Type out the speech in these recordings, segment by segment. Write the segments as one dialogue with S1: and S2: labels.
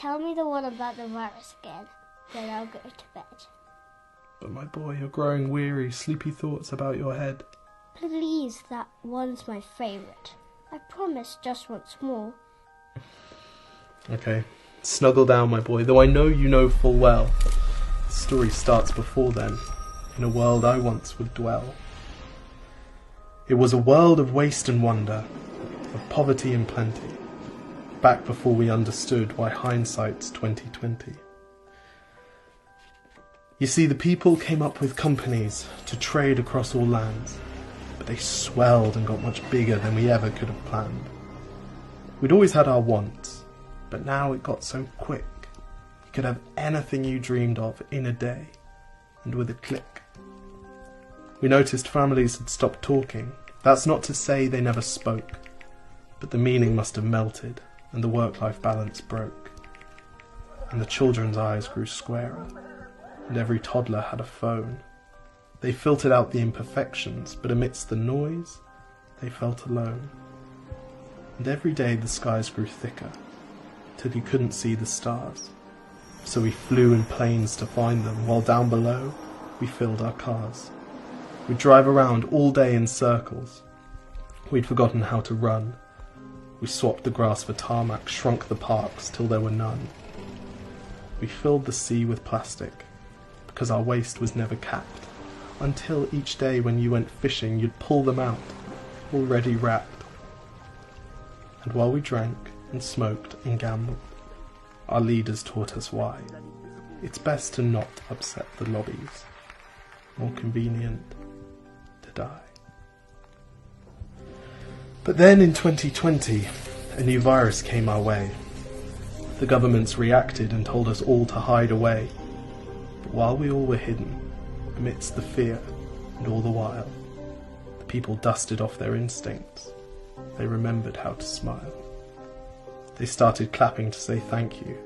S1: Tell me the one about the virus again, then I'll go to bed.
S2: But my boy, you're growing weary, sleepy thoughts about your head.
S1: Please, that one's my favourite. I promise just once more.
S2: Okay, snuggle down, my boy, though I know you know full well. The story starts before then, in a world I once would dwell. It was a world of waste and wonder, of poverty and plenty, back before we understood why hindsight's 2020. You see, the people came up with companies to trade across all lands, but they swelled and got much bigger than we ever could have planned. We'd always had our wants, but now it got so quick. You could have anything you dreamed of in a day, and with a click. We noticed families had stopped talking. That's not to say they never spoke, but the meaning must have melted, and the work-life balance broke. And the children's eyes grew squarer, and every toddler had a phone. They filtered out the imperfections, but amidst the noise, they felt alone. And every day the skies grew thicker, till you couldn't see the stars. So we flew in planes to find them, while down below we filled our cars. We'd drive around all day in circles. We'd forgotten how to run. We swapped the grass for tarmac, shrunk the parks till there were none. We filled the sea with plastic, because our waste was never capped, until each day when you went fishing you'd pull them out, already wrapped. And while we drank and smoked and gambled, our leaders taught us why. It's best to not upset the lobbies. More convenient to die. But then in 2020, a new virus came our way. The governments reacted and told us all to hide away. But while we all were hidden, amidst the fear and all the while, the people dusted off their instincts. They remembered how to smile. They started clapping to say thank you,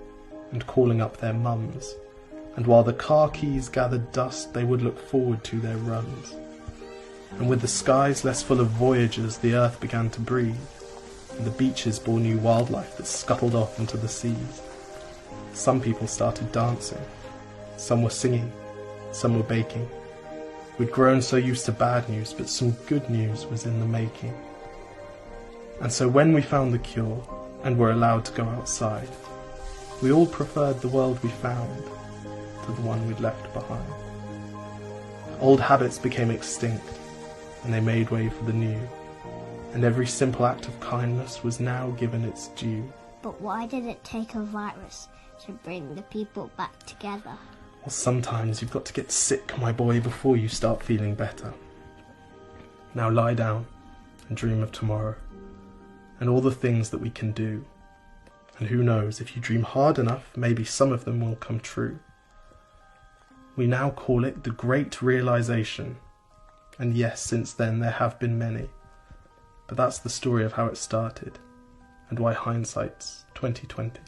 S2: and calling up their mums. And while the car keys gathered dust, they would look forward to their runs. And with the skies less full of voyagers, the earth began to breathe, and the beaches bore new wildlife that scuttled off into the seas. Some people started dancing, some were singing, some were baking. We'd grown so used to bad news, but some good news was in the making. And so when we found the cure, and were allowed to go outside, we all preferred the world we found to the one we'd left behind. Old habits became extinct, and they made way for the new, and every simple act of kindness was now given its due.
S1: But why did it take a virus to bring the people back together?
S2: Well, sometimes you've got to get sick, my boy, before you start feeling better. Now lie down and dream of tomorrow, and all the things that we can do. And who knows, if you dream hard enough, maybe some of them will come true. We now call it the Great Realization. And yes, since then there have been many. But that's the story of how it started, and why hindsight's 2020.